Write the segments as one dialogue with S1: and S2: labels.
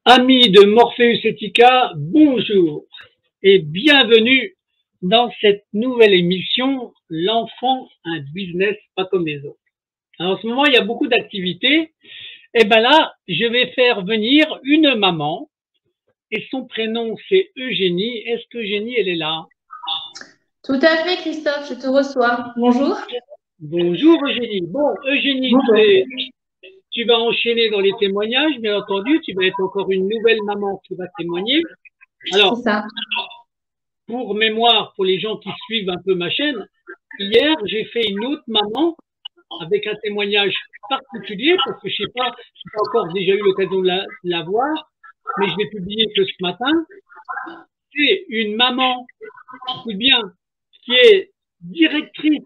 S1: Amis de Morpheus Etica, bonjour et bienvenue dans cette nouvelle émission L'enfant, un business pas comme les autres. Alors, en ce moment, il y a beaucoup d'activités. Et ben là, je vais faire venir une maman et son prénom c'est Eugénie. Est-ce que Eugénie, elle est là?
S2: Tout à fait, Christophe, je te reçois. Bonjour.
S1: Bonjour Eugénie. Bon, Eugénie,
S2: Bonjour.
S1: tu vas enchaîner dans les témoignages, bien entendu. Tu vas être encore une nouvelle maman qui va témoigner.
S2: C'est
S1: Alors,
S2: ça.
S1: pour mémoire, pour les gens qui suivent un peu ma chaîne, hier, j'ai fait une autre maman avec un témoignage particulier parce que je sais pas, j'ai pas encore déjà eu l'occasion de la voir, mais je l'ai publié que ce matin. C'est une maman, écoute bien, qui est directrice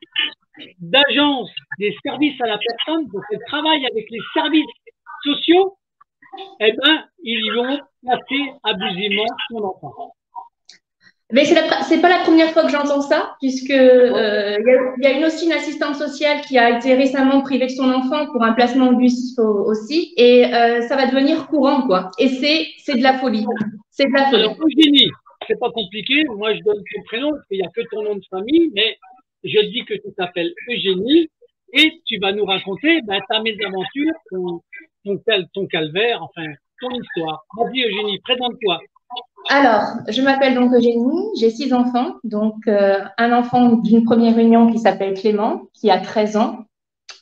S1: d'agence des services à la personne, donc elle travaille avec les services sociaux, eh ben, ils y vont placer abusivement son enfant.
S2: Mais c'est pas la première fois que j'entends ça, puisque il y a aussi une assistante sociale qui a été récemment privée de son enfant pour un placement abusif aussi, et ça va devenir courant, quoi. Et c'est de la folie. C'est de la folie.
S1: Alors, Eugénie, c'est pas compliqué. Moi, je donne ton prénom parce qu'il n'y a que ton nom de famille, mais je dis que tu t'appelles Eugénie et tu vas nous raconter ta mésaventure, ton calvaire, enfin, ton histoire. Vas-y, Eugénie, présente-toi.
S2: Alors, je m'appelle donc Eugénie, j'ai 6 enfants, donc un enfant d'une première union qui s'appelle Clément, qui a 13 ans,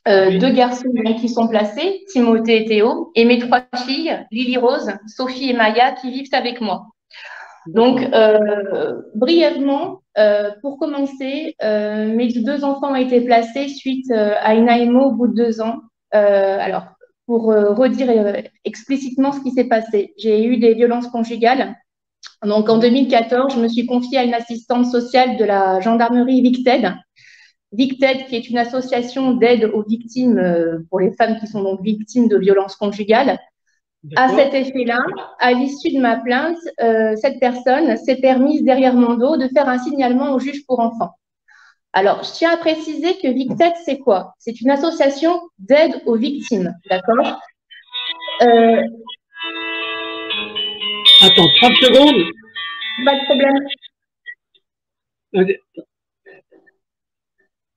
S1: Oui,
S2: 2 garçons donc, qui sont placés, Timothée et Théo, et mes 3 filles, Lily Rose, Sophie et Maya, qui vivent avec moi. Donc,
S1: d'accord.
S2: brièvement, pour commencer, mes 2 enfants ont été placés suite à une AMO au bout de 2 ans. Alors, pour redire explicitement ce qui s'est passé, j'ai eu des violences conjugales. Donc, en
S1: Oui,
S2: 2014, je me suis confiée à une assistante sociale de la gendarmerie Victed. Victed, qui est une association d'aide aux victimes, pour les femmes qui sont donc victimes de violences conjugales. À
S1: d'accord.
S2: cet effet-là, à l'issue de ma plainte, cette personne s'est permise derrière mon dos de faire un signalement au juge pour enfants. Alors, je tiens à préciser que Victed, c'est quoi? C'est une association d'aide aux victimes, d'accord? euh,
S1: Attends, 30 secondes.
S2: Pas de problème.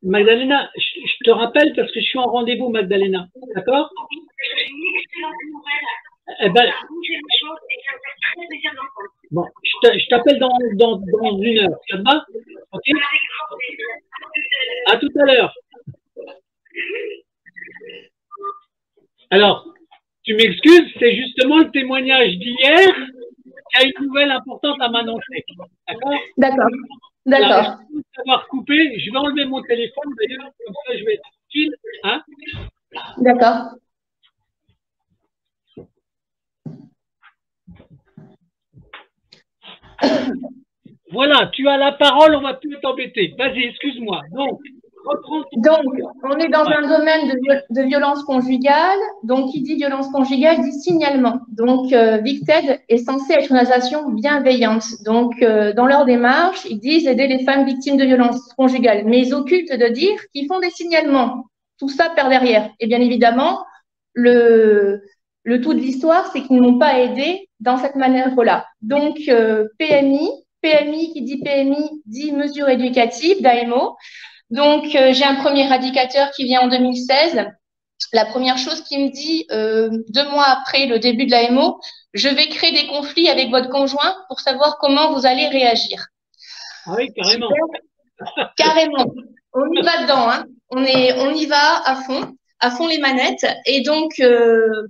S1: Magdalena, je te rappelle parce que je suis en rendez-vous, Magdalena. D'accord? Eh ben, bon, je t'appelle dans 1 heure. Ça te va? Ok? À tout à l'heure. Alors, tu m'excuses, c'est justement le témoignage d'hier qui a une nouvelle importante à m'annoncer. D'accord?
S2: D'accord,
S1: Voilà,
S2: d'accord,
S1: excuse d'avoir coupé. Je vais enlever mon téléphone d'ailleurs, comme ça je vais être tranquille. Hein?
S2: d'accord.
S1: Voilà, tu as la parole, on va plus t'embêter. Vas-y, excuse-moi. Donc, reprends ton.
S2: Donc, on est dans
S1: Ouais,
S2: un domaine de violence conjugale. Donc, qui dit violence conjugale dit signalement. Donc, Victed est censé être une association bienveillante. Donc, dans leur démarche, ils disent aider les femmes victimes de violences conjugales. Mais ils occultent de dire qu'ils font des signalements. Tout ça par derrière. Et bien évidemment, le, le tout de l'histoire, c'est qu'ils ne m'ont pas aidé dans cette manière-là. Donc, PMI qui dit PMI dit mesure éducative, d'AMO. Donc, j'ai un premier indicateur qui vient en 2016. La première chose qu'il me dit, 2 mois après le début de la MO, je vais créer des conflits avec votre conjoint pour savoir comment vous allez réagir.
S1: ah oui, carrément.
S2: Super, carrément. On y va dedans, hein. On y va à fond les manettes. Et donc,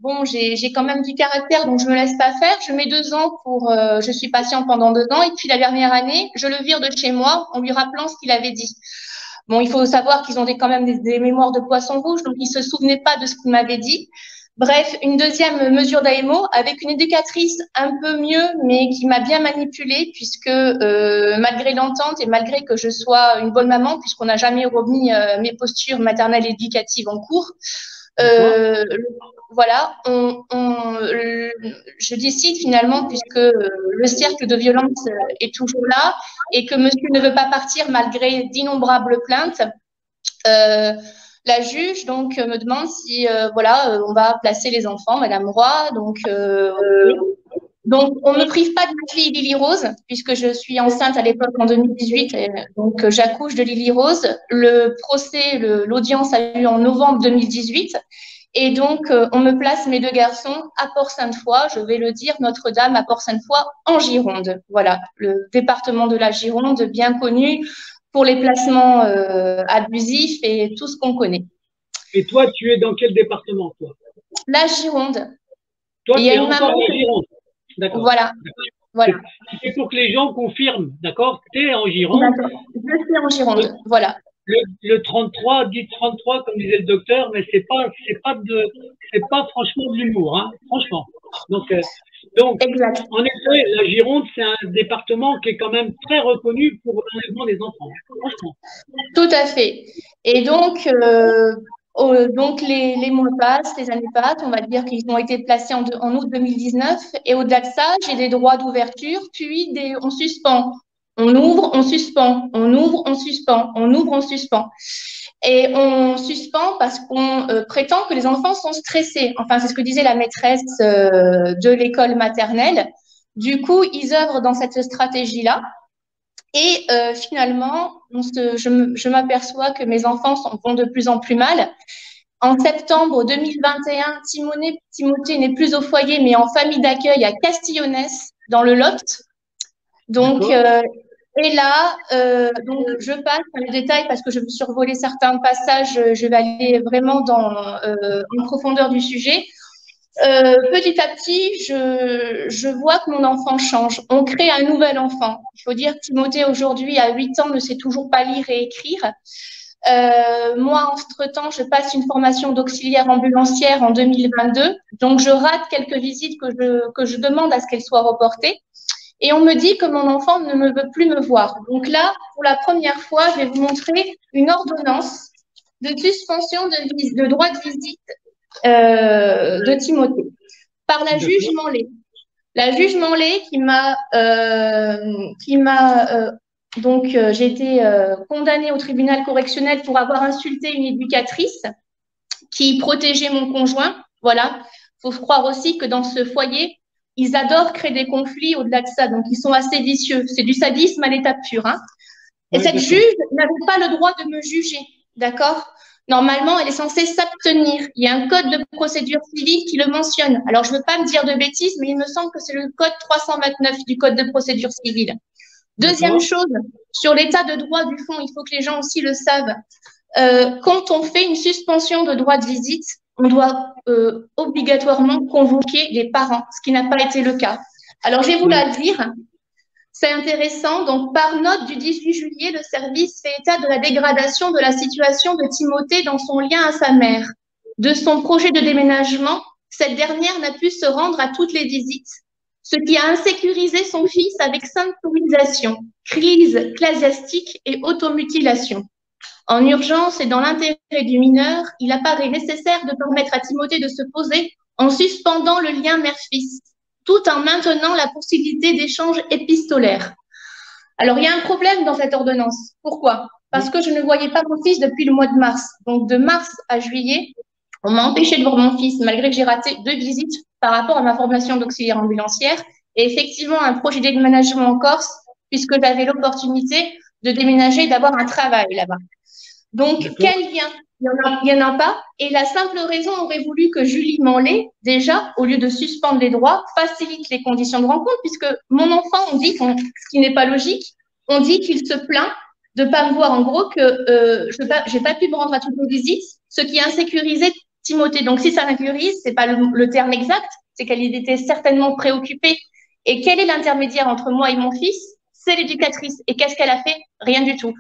S2: bon, j'ai quand même du caractère, donc je me laisse pas faire. Je mets 2 ans je suis patiente pendant 2 ans. Et puis la dernière année, je le vire de chez moi en lui rappelant ce qu'il avait dit. Bon, il faut savoir qu'ils ont quand même des mémoires de poisson rouge, donc ils ne se souvenaient pas de ce qu'ils m'avaient dit. Bref, une deuxième mesure d'AMO avec une éducatrice un peu mieux, mais qui m'a bien manipulée, puisque malgré l'entente et malgré que je sois une bonne maman, puisqu'on n'a jamais remis mes postures maternelles et éducatives en cours,
S1: D'accord.
S2: euh, voilà, je décide finalement, puisque le cercle de violence est toujours là et que monsieur ne veut pas partir malgré d'innombrables plaintes, euh, la juge donc me demande si voilà on va placer les enfants, Madame Roy. Donc
S1: Oui.
S2: Donc, on ne me prive pas de ma fille Lily Rose, puisque je suis enceinte à l'époque en 2018, et donc j'accouche de Lily Rose. Le procès, l'audience a eu en novembre 2018. Et donc, on me place mes deux garçons à Port-Sainte-Foy, je vais le dire, Notre-Dame à Port-Sainte-Foy, en Gironde. Voilà, le département de la Gironde, bien connu pour les placements abusifs et tout ce qu'on connaît.
S1: Et toi, tu es dans quel département, toi?
S2: La Gironde.
S1: Toi,
S2: Il
S1: tu
S2: y a
S1: es
S2: une
S1: encore
S2: maman.
S1: en Gironde. D'accord.
S2: Voilà. Voilà.
S1: C'est pour que les gens confirment, d'accord? Tu es en Gironde.
S2: Je suis en Gironde, voilà.
S1: Le 33, dit 33, comme disait le docteur, mais c'est pas franchement de l'humour, hein, franchement. Donc,
S2: exact.
S1: En effet, la Gironde, c'est un département qui est quand même très reconnu pour l'enlèvement des enfants, franchement.
S2: Tout à fait. Et donc, donc les mois passent, les années passent, on va dire qu'ils ont été placés en août 2019. Et au-delà de ça, j'ai des droits d'ouverture, puis on suspend. On ouvre, on suspend. On ouvre, on suspend. On ouvre, on suspend. Et on suspend parce qu'on prétend que les enfants sont stressés. Enfin, c'est ce que disait la maîtresse de l'école maternelle. Du coup, ils œuvrent dans cette stratégie-là. Et finalement, je m'aperçois que mes enfants vont de plus en plus mal. En septembre 2021, Timothée n'est plus au foyer, mais en famille d'accueil à Castillonnès, dans le Lot. Donc, et là, donc je passe dans les détails parce que je veux survoler certains passages. Je vais aller vraiment en profondeur du sujet. Petit à petit, je vois que mon enfant change. On crée un nouvel enfant. Il faut dire que Timothée, aujourd'hui, à 8 ans, ne sait toujours pas lire et écrire. Moi, entre-temps, je passe une formation d'auxiliaire ambulancière en 2022. Donc, je rate quelques visites que je demande à ce qu'elles soient reportées. Et on me dit que mon enfant ne me veut plus me voir. Donc là, pour la première fois, je vais vous montrer une ordonnance de suspension de droit de visite de Timothée par la juge Manlé. La juge Manlé donc j'ai été condamnée au tribunal correctionnel pour avoir insulté une éducatrice qui protégeait mon conjoint. Voilà, faut croire aussi que dans ce foyer, ils adorent créer des conflits au-delà de ça, donc ils sont assez vicieux. C'est du sadisme à l'état pur. Hein. Et cette juge n'avait pas le droit de me juger, d'accord? Normalement, elle est censée s'abstenir. Il y a un code de procédure civile qui le mentionne. Alors, je ne veux pas me dire de bêtises, mais il me semble que c'est le code 329 du code de procédure civile. Deuxième chose, sur l'état de droit du fond, il faut que les gens aussi le savent. Quand on fait une suspension de droit de visite, on doit obligatoirement convoquer les parents, ce qui n'a pas été le cas. Alors, je vais vous la dire. C'est intéressant. Donc, par note du 18 juillet, le service fait état de la dégradation de la situation de Timothée dans son lien à sa mère. De son projet de déménagement, cette dernière n'a pu se rendre à toutes les visites, ce qui a insécurisé son fils avec symptomisation, crise ecclésiastique et automutilation. En urgence et dans l'intérêt du mineur, il apparaît nécessaire de permettre à Timothée de se poser en suspendant le lien mère-fils, tout en maintenant la possibilité d'échanges épistolaires. Alors, il y a un problème dans cette ordonnance. Pourquoi? Parce que je ne voyais pas mon fils depuis le mois de mars. Donc, de mars à juillet, on m'a empêché de voir mon fils, malgré que j'ai raté 2 visites par rapport à ma formation d'auxiliaire ambulancière et effectivement un projet de déménagement en Corse, puisque j'avais l'opportunité de déménager et d'avoir un travail là-bas. Donc, quel lien? Il n'y en a pas. Et la simple raison aurait voulu que Julie Manlé, déjà, au lieu de suspendre les droits, facilite les conditions de rencontre, puisque mon enfant, on dit, ce qui n'est pas logique, on dit qu'il se plaint de ne pas me voir. En gros, que je n'ai pas pu me rendre à toutes les visites, ce qui a insécurisé Timothée. Donc, si ça l'insécurise, ce n'est pas le terme exact, c'est qu'elle était certainement préoccupée. Et quel est l'intermédiaire entre moi et mon fils? C'est l'éducatrice. Et qu'est-ce qu'elle a fait? Rien du tout.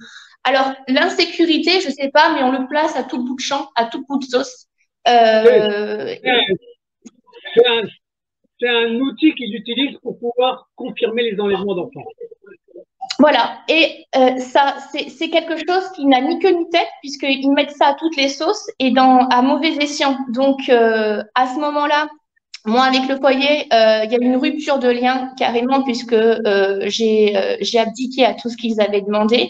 S2: Alors, l'insécurité, je ne sais pas, mais on le place à tout bout de champ, à tout bout de sauce.
S1: C'est un outil qu'ils utilisent pour pouvoir confirmer les enlèvements d'enfants.
S2: Voilà, et ça, c'est quelque chose qui n'a ni queue ni tête, puisqu'ils mettent ça à toutes les sauces et à mauvais escient. Donc, à ce moment-là, moi, avec le foyer, il y a une rupture de lien carrément, puisque j'ai abdiqué à tout ce qu'ils avaient demandé.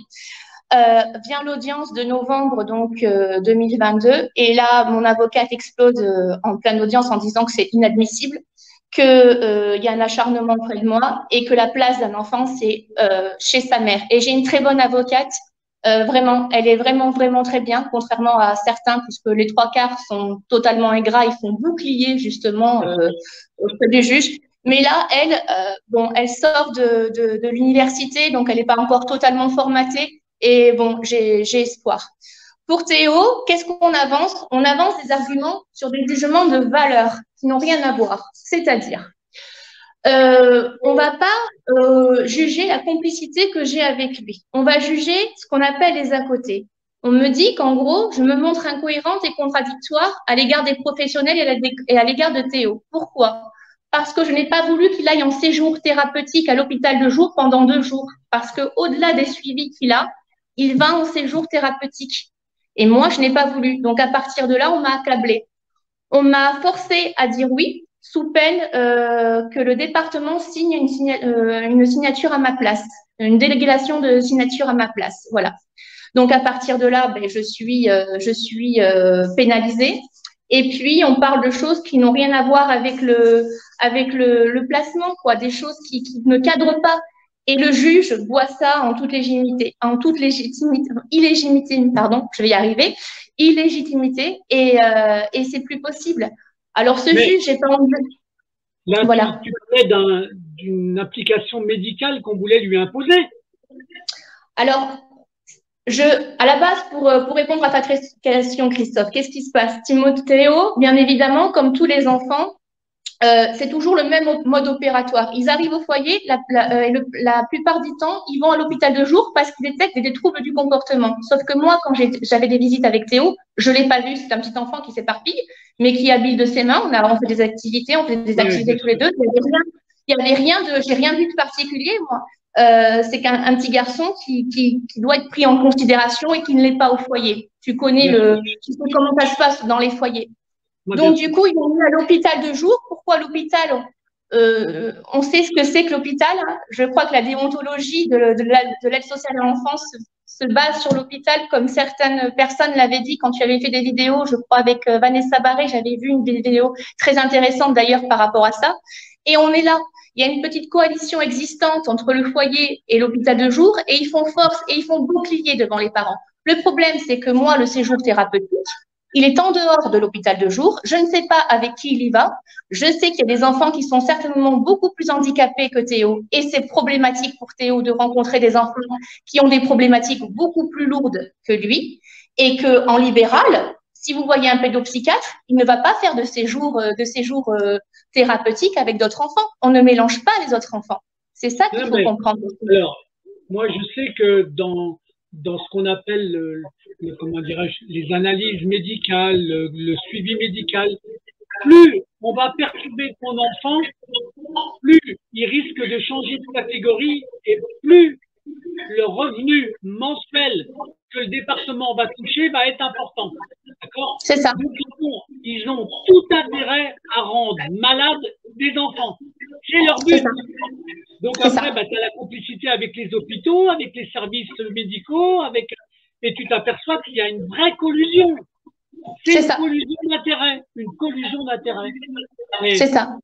S2: Vient l'audience de novembre donc 2022 et là mon avocate explose en pleine audience en disant que c'est inadmissible qu'il y a un acharnement auprès de moi et que la place d'un enfant, c'est chez sa mère. Et j'ai une très bonne avocate, vraiment, elle est vraiment, vraiment très bien, contrairement à certains, puisque les trois quarts sont totalement ingrats, ils font bouclier justement auprès du juge. Mais là, elle, bon, elle sort de l'université, donc elle n'est pas encore totalement formatée. Et bon, j'ai espoir. Pour Théo, qu'est-ce qu'on avance? On avance des arguments sur des jugements de valeur qui n'ont rien à voir. C'est-à-dire, on ne va pas juger la complicité que j'ai avec lui. On va juger ce qu'on appelle les à côté. On me dit qu'en gros, je me montre incohérente et contradictoire à l'égard des professionnels et à l'égard de Théo. Pourquoi? Parce que je n'ai pas voulu qu'il aille en séjour thérapeutique à l'hôpital de jour pendant 2 jours. Parce qu'au-delà des suivis qu'il a, il va en séjour thérapeutique. Et moi, je n'ai pas voulu. Donc, à partir de là, on m'a accablée. On m'a forcé à dire oui, sous peine que le département signe une signature à ma place, une délégation de signature à ma place. Voilà. Donc, à partir de là, ben, je suis pénalisée. Et puis, on parle de choses qui n'ont rien à voir avec le placement, quoi, des choses qui ne cadrent pas. Et le juge voit ça en toute légitimité, illégitimité, pardon, je vais y arriver, illégitimité, et c'est plus possible. Alors, ce juge, j'ai pas envie.
S1: Là,
S2: Voilà.
S1: tu parlais d'une application médicale qu'on voulait lui imposer.
S2: Alors, à la base, pour répondre à ta question, Christophe, qu'est-ce qui se passe? Timothée, bien évidemment, comme tous les enfants, c'est toujours le même mode opératoire. Ils arrivent au foyer, la plupart du temps, ils vont à l'hôpital de jour parce qu'ils détectent des troubles du comportement. Sauf que moi, quand j'avais des visites avec Théo, je l'ai pas vu. C'est un petit enfant qui s'éparpille, mais qui habille de ses mains. On fait des activités, tous les deux. J'ai rien vu de particulier, moi. C'est qu'un petit garçon qui doit être pris en considération et qui ne l'est pas au foyer. Tu sais comment ça se passe dans les foyers. Donc, du coup, ils ont mis à l'hôpital de jour. Pourquoi l'hôpital? On sait ce que c'est que l'hôpital. Hein. Je crois que la déontologie de l'aide sociale à l'enfance se base sur l'hôpital, comme certaines personnes l'avaient dit quand tu avais fait des vidéos, je crois, avec Vanessa Barré. J'avais vu une vidéo très intéressante d'ailleurs par rapport à ça. Et on est là. Il y a une petite coalition existante entre le foyer et l'hôpital de jour et ils font force et ils font bouclier devant les parents. Le problème, c'est que moi, le séjour thérapeutique, il est en dehors de l'hôpital de jour. Je ne sais pas avec qui il y va. Je sais qu'il y a des enfants qui sont certainement beaucoup plus handicapés que Théo. Et c'est problématique pour Théo de rencontrer des enfants qui ont des problématiques beaucoup plus lourdes que lui. Et qu'en libéral, si vous voyez un pédopsychiatre, il ne va pas faire de séjour thérapeutique avec d'autres enfants. On ne mélange pas les autres enfants. C'est ça qu'il faut comprendre.
S1: Alors, moi, je sais que dans ce qu'on appelle comment dirais-je, les analyses médicales, le suivi médical, plus on va perturber ton enfant, plus il risque de changer de catégorie et plus le revenu mensuel que le département va toucher va être important. D'accord?
S2: C'est ça.
S1: Donc, ils ont tout intérêt à rendre malades des enfants. C'est leur but. Donc après, tu as la complicité avec les hôpitaux, avec les services médicaux, et tu t'aperçois qu'il y a une vraie collusion. C'est une collusion d'intérêts. Une collusion d'intérêts.
S2: C'est ça.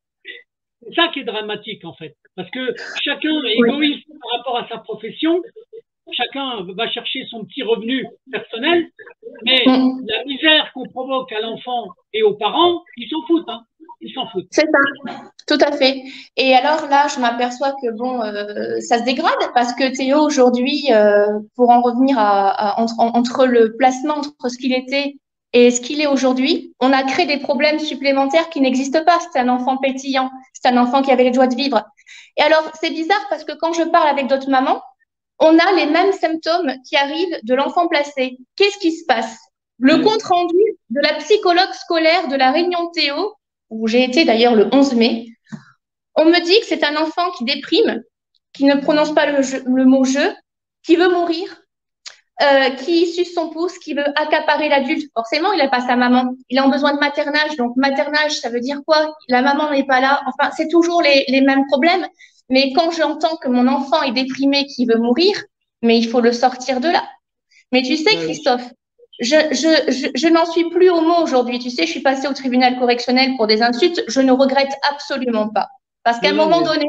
S1: C'est ça qui est dramatique, en fait. Parce que chacun est égoïste par rapport à sa profession. Chacun va chercher son petit revenu personnel. Mais la misère qu'on provoque à l'enfant et aux parents, ils s'en foutent. Hein. Ils s'en foutent.
S2: C'est ça, tout à fait. Et alors là, je m'aperçois que bon, ça se dégrade parce que Théo aujourd'hui, pour en revenir entre le placement, entre ce qu'il était et ce qu'il est aujourd'hui, on a créé des problèmes supplémentaires qui n'existent pas. C'est un enfant pétillant, c'est un enfant qui avait les joies de vivre. Et alors, c'est bizarre parce que quand je parle avec d'autres mamans, on a les mêmes symptômes qui arrivent de l'enfant placé. Qu'est-ce qui se passe? Le compte rendu de la psychologue scolaire de la réunion Théo, où j'ai été d'ailleurs le 11 mai, on me dit que c'est un enfant qui déprime, qui ne prononce pas le mot « je », qui veut mourir, qui suce son pouce, qui veut accaparer l'adulte. Forcément, il n'a pas sa maman. Il a besoin de maternage. Donc, maternage, ça veut dire quoi? La maman n'est pas là. Enfin, c'est toujours les mêmes problèmes. Mais quand j'entends que mon enfant est déprimé, qui veut mourir, mais il faut le sortir de là. Mais tu sais, Christophe, je n'en suis plus au mot aujourd'hui. Tu sais, je suis passée au tribunal correctionnel pour des insultes. Je ne regrette absolument pas. Parce qu'à un moment donné,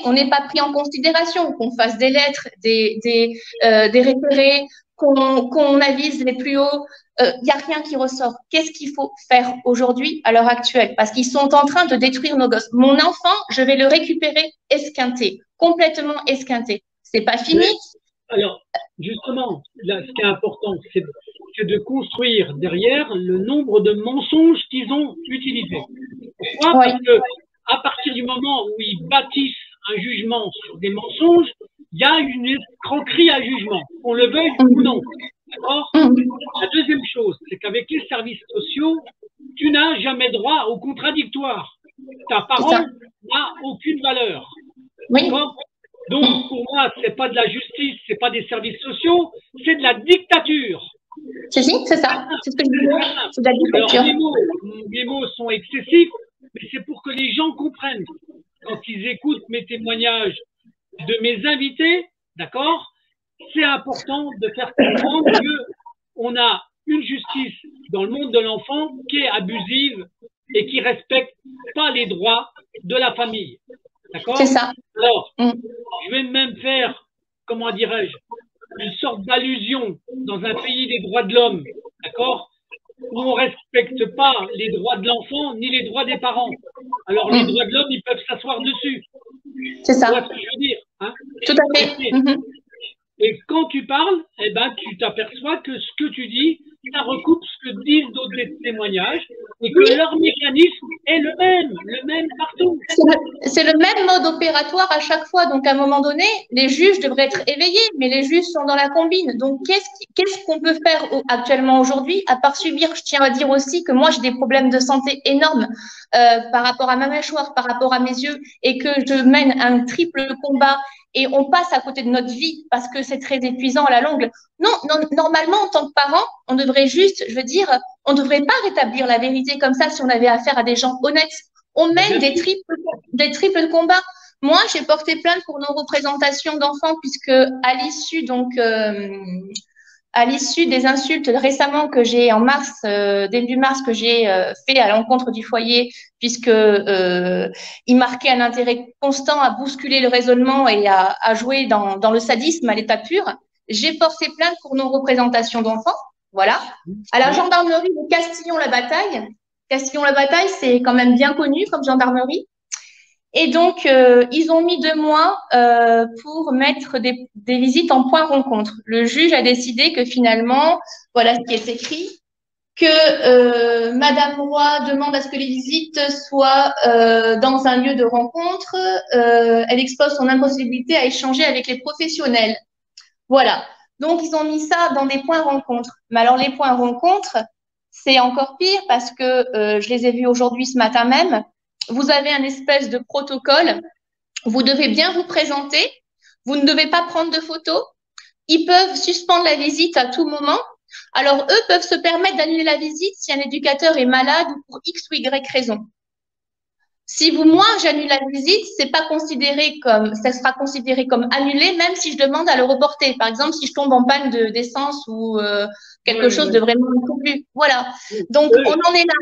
S2: on n'est pas pris en considération, qu'on fasse des lettres, des référés, qu'on avise les plus hauts. Il n'y a rien qui ressort. Qu'est-ce qu'il faut faire aujourd'hui, à l'heure actuelle? Parce qu'ils sont en train de détruire nos gosses. Mon enfant, je vais le récupérer esquinté, complètement esquinté. C'est pas fini.
S1: Alors, justement, là, ce qui est important, c'est de construire derrière le nombre de mensonges qu'ils ont utilisés. Pourquoi? Parce que à partir du moment où ils bâtissent un jugement sur des mensonges, il y a une escroquerie à jugement, qu'on le veuille ou non. D'accord? La deuxième chose, c'est qu'avec les services sociaux, tu n'as jamais droit au contradictoire. Ta parole n'a aucune valeur. D'accord? Donc, pour moi, c'est pas de la justice, c'est pas des services sociaux, c'est de la dictature.
S2: C'est ça. C'est ce que je veux dire. C'est de la dictature.
S1: Alors, les mots sont excessifs, mais c'est pour que les gens comprennent. Quand ils écoutent mes témoignages de mes invités, d'accord, c'est important de faire comprendre qu'on a une justice dans le monde de l'enfant qui est abusive et qui respecte pas les droits de la famille. D'accord?
S2: C'est ça.
S1: Alors, je vais même faire, comment dirais-je, une sorte d'allusion dans un pays des droits de l'homme, d'accord, où on ne respecte pas les droits de l'enfant ni les droits des parents. Alors, les droits de l'homme, ils peuvent s'asseoir dessus.
S2: C'est ça.
S1: Tu vois ce que je veux dire, hein?
S2: Tout à fait.
S1: Et quand tu parles, eh ben, tu t'aperçois que ce que tu dis, ça recoupe ce que disent d'autres témoignages et que leur mécanisme est le même partout.
S2: C'est le même mode opératoire à chaque fois. Donc, à un moment donné, les juges devraient être éveillés, mais les juges sont dans la combine. Donc, qu'est-ce qu'on peut faire actuellement aujourd'hui à part subir? Je tiens à dire aussi que moi, j'ai des problèmes de santé énormes par rapport à ma mâchoire, par rapport à mes yeux, et que je mène un triple combat. Et on passe à côté de notre vie parce que c'est très épuisant à la longue. Non, normalement, en tant que parent, on devrait juste, je veux dire, on ne devrait pas rétablir la vérité comme ça si on avait affaire à des gens honnêtes. On mène des triples combats. Moi, j'ai porté plainte pour nos représentations d'enfants puisque à l'issue des insultes récemment que j'ai en mars, début mars, que j'ai fait à l'encontre du foyer, puisque il marquait un intérêt constant à bousculer le raisonnement et à jouer dans le sadisme à l'état pur, j'ai porté plainte pour nos représentations d'enfants. Voilà. À la gendarmerie de Castillon-la-Bataille. Castillon-la-Bataille, c'est quand même bien connu comme gendarmerie. Et donc, ils ont mis 2 mois pour mettre des visites en point rencontre. Le juge a décidé que finalement, voilà ce qui est écrit, que Madame Roy demande à ce que les visites soient dans un lieu de rencontre. Elle expose son impossibilité à échanger avec les professionnels. Voilà. Donc, ils ont mis ça dans des points rencontres. Mais alors, les points rencontres, c'est encore pire parce que je les ai vus aujourd'hui, ce matin même. Vous avez un espèce de protocole. Vous devez bien vous présenter. Vous ne devez pas prendre de photos. Ils peuvent suspendre la visite à tout moment. Alors, eux peuvent se permettre d'annuler la visite si un éducateur est malade ou pour X ou Y raison. Si moi, j'annule la visite, ça sera considéré comme annulé, même si je demande à le reporter. Par exemple, si je tombe en panne d'essence ou quelque chose de vraiment incomplu. Voilà. Donc, on en est là.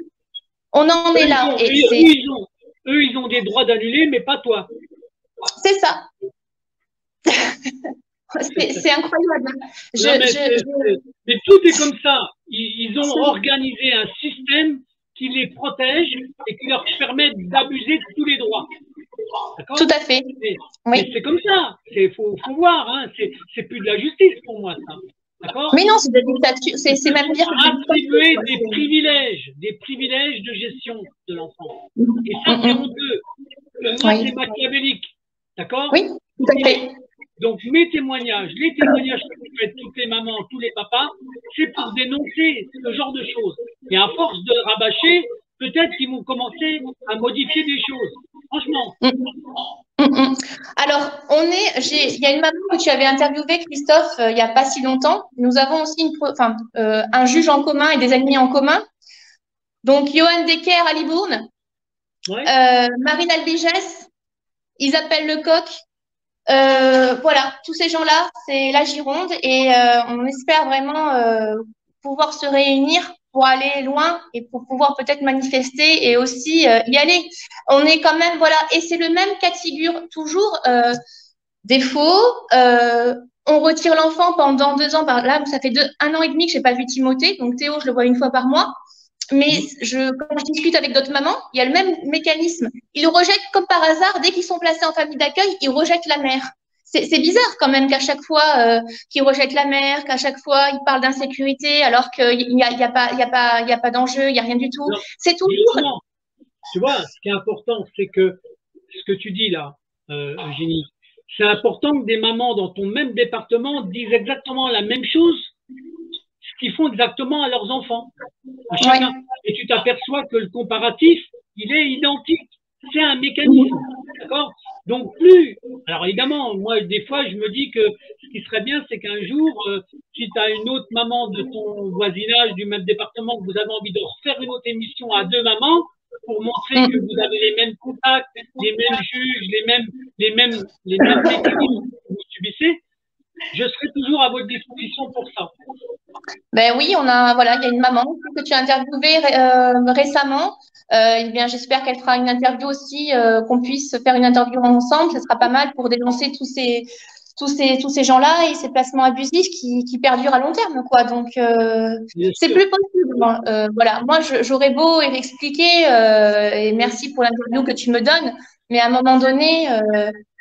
S2: On en est là.
S1: Eux, ils ont des droits d'annuler, mais pas toi.
S2: C'est ça. C'est incroyable.
S1: Mais tout est comme ça. Ils ont organisé un système qui les protège et qui leur permet d'abuser de tous les droits.
S2: Tout à fait.
S1: Mais c'est comme ça. Faut voir. Hein. C'est plus de la justice pour moi, ça. D'accord?
S2: Mais non, c'est de la dictature. C'est même dire
S1: attribuer des privilèges de gestion de l'enfant. Et ça, c'est honteux. Pour moi, c'est machiavélique. D'accord?
S2: Oui, tout à fait.
S1: Donc, les témoignages que vous faites, toutes les mamans, tous les papas, c'est pour dénoncer ce genre de choses. Et à force de rabâcher, peut-être qu'ils vont commencer à modifier des choses. Franchement.
S2: Alors, il y a une maman que tu avais interviewée, Christophe, il n'y a pas si longtemps. Nous avons aussi un juge en commun et des amis en commun. Donc, Johan Decker à Libourne, Marine Albigès, Isabelle Lecoq, Voilà, tous ces gens-là, c'est la Gironde et on espère vraiment pouvoir se réunir pour aller loin et pour pouvoir peut-être manifester et aussi y aller. On est quand même, voilà, et c'est le même cas de figure toujours. Défaut, on retire l'enfant pendant 2 ans. Là, ça fait 1 an et demi que j'ai pas vu Timothée, donc Théo, je le vois une fois par mois. Mais quand je discute avec d'autres mamans, il y a le même mécanisme. Ils le rejettent comme par hasard. Dès qu'ils sont placés en famille d'accueil, ils rejettent la mère. C'est bizarre quand même qu'à chaque fois qu'ils rejettent la mère, qu'à chaque fois ils parlent d'insécurité, alors qu'il n'y a, il y a pas, il y a pas, il y a pas d'enjeu, il n'y a rien du tout.
S1: Non,
S2: C'est toujours.
S1: justement, tu vois, ce qui est important, c'est que ce que tu dis là, Eugénie, c'est important que des mamans dans ton même département disent exactement la même chose, ce qu'ils font exactement à leurs enfants, à chacun.
S2: Ouais.
S1: Et tu t'aperçois que le comparatif, il est identique. C'est un mécanisme, d'accord? Donc plus, alors évidemment, moi des fois je me dis que ce qui serait bien, c'est qu'un jour, si tu as une autre maman de ton voisinage, du même département, que vous avez envie de refaire une autre émission à 2 mamans, pour montrer que vous avez les mêmes contacts, les mêmes juges, les mêmes mécanismes que vous subissez, je serai toujours à votre disposition pour ça.
S2: Ben oui, voilà, il y a une maman que tu as interviewée récemment. Eh bien, j'espère qu'elle fera une interview aussi, qu'on puisse faire une interview ensemble. Ce sera pas mal pour dénoncer tous ces gens-là et ces placements abusifs qui perdurent à long terme, quoi. Donc, c'est plus possible. Voilà, moi, j'aurais beau expliquer, et merci pour l'interview que tu me donnes, mais à un moment donné,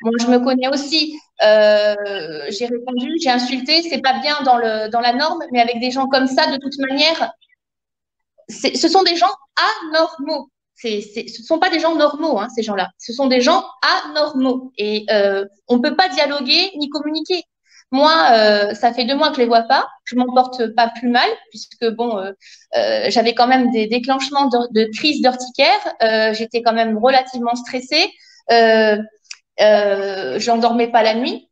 S2: moi, je me connais aussi. J'ai répondu, j'ai insulté, c'est pas bien dans la norme, mais avec des gens comme ça, de toute manière, ce sont des gens anormaux. Ce sont pas des gens normaux, hein, ces gens-là. Ce sont des gens anormaux. Et on peut pas dialoguer ni communiquer. Moi, ça fait 2 mois que je les vois pas. Je m'en porte pas plus mal, puisque bon, j'avais quand même des déclenchements de crise d'urticaire. J'étais quand même relativement stressée. J'endormais pas la nuit.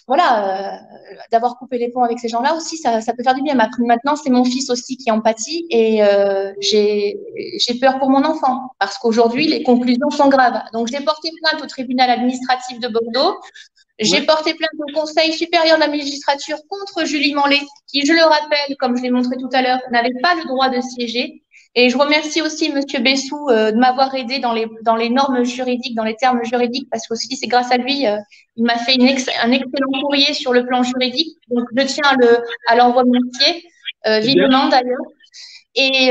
S2: Voilà, d'avoir coupé les ponts avec ces gens-là aussi, ça peut faire du bien. Maintenant, c'est mon fils aussi qui en pâtit et j'ai peur pour mon enfant parce qu'aujourd'hui, les conclusions sont graves. Donc, j'ai porté plainte au tribunal administratif de Bordeaux. J'ai porté plainte au Conseil supérieur de la magistrature contre Julie Manlé, qui, je le rappelle, comme je l'ai montré tout à l'heure, n'avait pas le droit de siéger. Et je remercie aussi Monsieur Bessou de m'avoir aidé dans les normes juridiques, dans les termes juridiques, parce que aussi c'est grâce à lui, il m'a fait un excellent courrier sur le plan juridique. Donc je tiens à l'en remercier vivement d'ailleurs. Et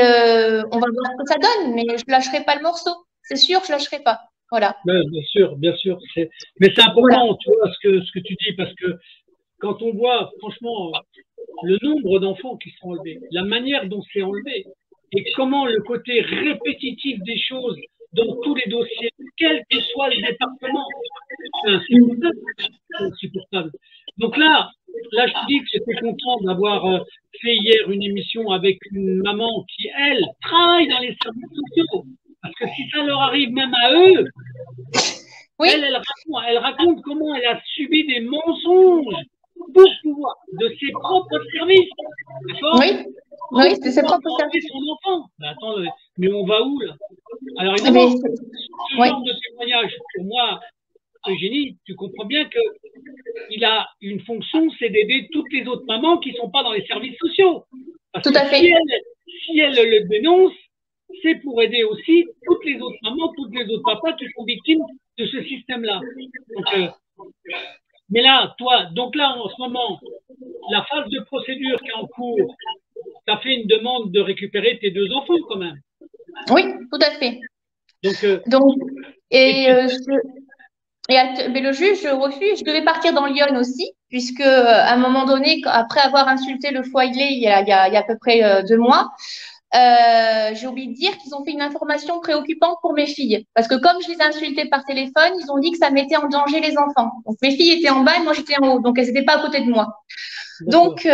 S2: on va voir ce que ça donne, mais je lâcherai pas le morceau. C'est sûr, je lâcherai pas. Voilà.
S1: Bien sûr, bien sûr. Mais c'est important, voilà, tu vois, ce que tu dis, parce que quand on voit, franchement, le nombre d'enfants qui sont enlevés, la manière dont c'est enlevé, et comment le côté répétitif des choses dans tous les dossiers, quel que soit le département, c'est insupportable. C'est insupportable. Donc là, je te dis que j'étais content d'avoir fait hier une émission avec une maman qui, elle, travaille dans les services sociaux. Parce que si ça leur arrive même à eux, oui, elle raconte comment elle a subi des mensonges pour pouvoir, de ses propres services. D'accord ?
S2: Oui, oui, c'est ses propres services.
S1: Son enfant. Mais attends, mais on va où là ? Alors évidemment, ce genre de témoignage, pour moi, Eugénie, tu comprends bien qu'il a une fonction, c'est d'aider toutes les autres mamans qui ne sont pas dans les services sociaux. Parce
S2: tout à fait.
S1: Si elle le dénonce, c'est pour aider aussi toutes les autres mamans, toutes les autres papas qui sont victimes de ce système-là. Mais là, toi, donc là, en ce moment, la phase de procédure qui est en cours, tu as fait une demande de récupérer tes 2 enfants quand même.
S2: Oui, tout à fait. Mais le juge refuse. Je devais partir dans Lyon aussi, puisque à un moment donné, après avoir insulté le foyer il y a à peu près 2 mois, j'ai oublié de dire qu'ils ont fait une information préoccupante pour mes filles. Parce que comme je les ai insultées par téléphone, ils ont dit que ça mettait en danger les enfants. Donc mes filles étaient en bas et moi j'étais en haut. Donc elles n'étaient pas à côté de moi. Donc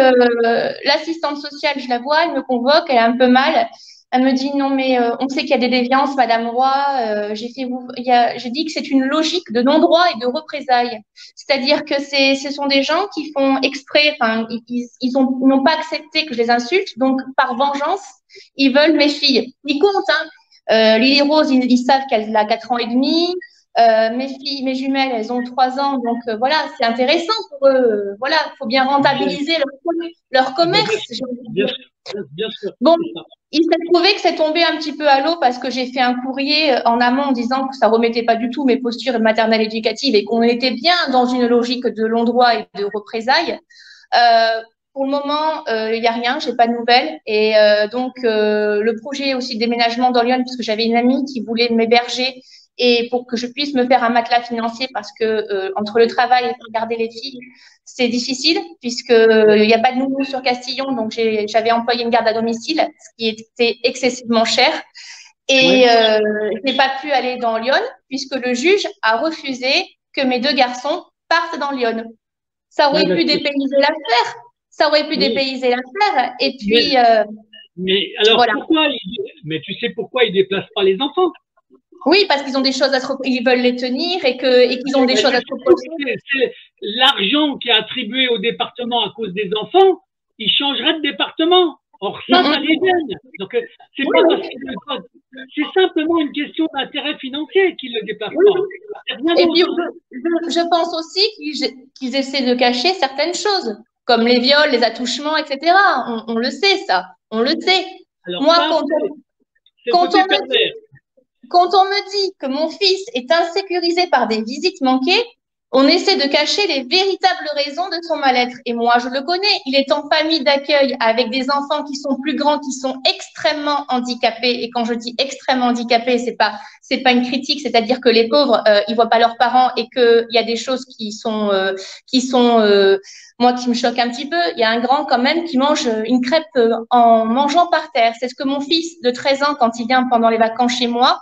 S2: l'assistante sociale, je la vois, elle me convoque, elle a un peu mal. Elle me dit non mais on sait qu'il y a des déviances, Madame Roy. J'ai dit que c'est une logique de non-droit et de représailles. C'est-à-dire que ce sont des gens qui font exprès, enfin ils n'ont pas accepté que je les insulte, donc par vengeance, ils veulent mes filles. Ils comptent, hein. Lily Rose, ils savent qu'elle a 4 ans et demi. Mes jumelles, elles ont 3 ans, donc voilà, c'est intéressant pour eux. Voilà, il faut bien rentabiliser leur commerce.
S1: Bien sûr, bien sûr.
S2: Bon, il s'est trouvé que c'est tombé un petit peu à l'eau parce que j'ai fait un courrier en amont en disant que ça remettait pas du tout mes postures maternelles éducatives et qu'on était bien dans une logique de long droit et de représailles. Pour le moment, il n'y a rien, j'ai pas de nouvelles. Et donc, le projet aussi de déménagement dans Lyon, parce que j'avais une amie qui voulait m'héberger et pour que je puisse me faire un matelas financier parce que entre le travail et garder les filles, c'est difficile puisque il n'y a pas de nounou sur Castillon, donc j'avais employé une garde à domicile, ce qui était excessivement cher. Et je n'ai pas pu aller dans Lyon puisque le juge a refusé que mes 2 garçons partent dans Lyon. Ça aurait pu dépayser l'affaire. Ça aurait pu dépayser l'affaire. Et puis.
S1: Mais alors,
S2: voilà.
S1: Mais tu sais pourquoi ils ne déplacent pas les enfants?
S2: Oui, parce qu'ils ont des choses à se ils veulent les tenir et qu'ils ont des choses à se proposer.
S1: C'est l'argent qui est attribué au département à cause des enfants, ils changeraient de département. Or, ça les gêne. Donc, c'est pas parce que c'est simplement une question d'intérêt financier qu'ils le déplacent pas.
S2: Et puis, je pense aussi qu'ils essaient de cacher certaines choses, comme les viols, les attouchements, etc. On le sait, ça. On le sait.
S1: Alors,
S2: moi,
S1: ça,
S2: quand on me dit que mon fils est insécurisé par des visites manquées, on essaie de cacher les véritables raisons de son mal-être. Et moi, je le connais. Il est en famille d'accueil avec des enfants qui sont plus grands, qui sont extrêmement handicapés. Et quand je dis extrêmement handicapés, c'est pas une critique, c'est-à-dire que les pauvres, ils voient pas leurs parents et qu'il y a des choses qui sont moi, qui me choquent un petit peu. Il y a un grand quand même qui mange une crêpe en mangeant par terre. C'est ce que mon fils de 13 ans, quand il vient pendant les vacances chez moi,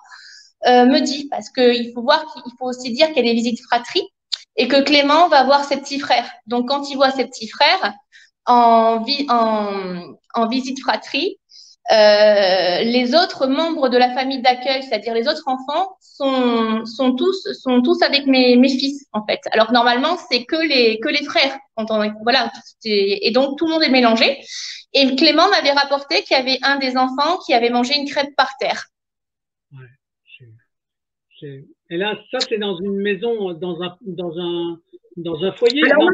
S2: me dit. Parce qu'il faut voir qu'il faut aussi dire qu'il y a des visites fratries et que Clément va voir ses petits frères. Donc, quand il voit ses petits frères en visite fratrie, les autres membres de la famille d'accueil, c'est-à-dire les autres enfants, sont tous avec mes fils, en fait. Alors que normalement, c'est que les frères. Voilà. Et donc, tout le monde est mélangé. Et Clément m'avait rapporté qu'il y avait un des enfants qui avait mangé une crêpe par terre.
S1: Et là, ça, c'est dans une maison, dans un foyer.
S2: Alors,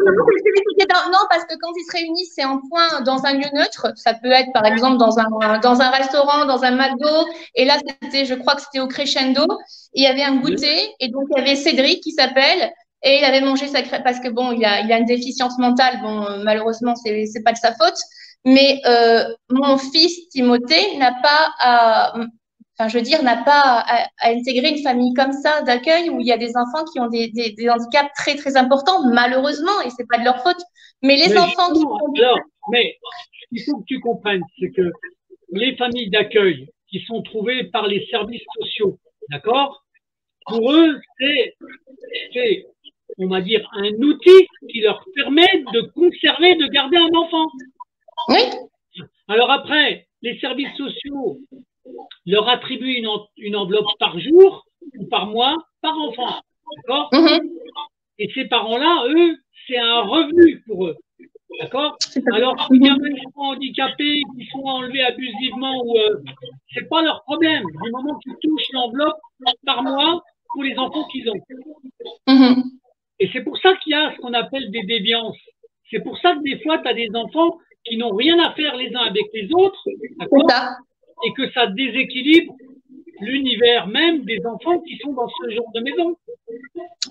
S2: non, parce que quand ils se réunissent, c'est en point dans un lieu neutre. Ça peut être, par exemple, dans un restaurant, dans un McDo. Et là, je crois que c'était au Crescendo. Il y avait un goûter. Et donc, il y avait Cédric qui s'appelle. Et il avait mangé sa crêpe parce que bon, il a une déficience mentale. Bon, malheureusement, c'est pas de sa faute. Mais mon fils Timothée n'a pas n'a pas à intégrer une famille comme ça d'accueil où il y a des enfants qui ont des handicaps très très importants, malheureusement, et c'est pas de leur faute. Mais les enfants qui
S1: mais il faut que tu comprennes, c'est que les familles d'accueil qui sont trouvées par les services sociaux, d'accord? Pour eux, c'est, on va dire, un outil qui leur permet de conserver, de garder un enfant.
S2: Oui.
S1: Alors après, les services sociaux leur attribuent une enveloppe par jour ou par mois, par enfant. D'accord? Et ces parents-là, eux, c'est un revenu pour eux. D'accord? Alors, si les gamins sont handicapés, qui sont enlevés abusivement, c'est pas leur problème. Du moment qu'ils touchent l'enveloppe par mois pour les enfants qu'ils ont. Et c'est pour ça qu'il y a ce qu'on appelle des déviances. C'est pour ça que des fois, tu as des enfants qui n'ont rien à faire les uns avec les autres, d'accord? Et que ça déséquilibre l'univers même des enfants qui sont dans ce genre de maison.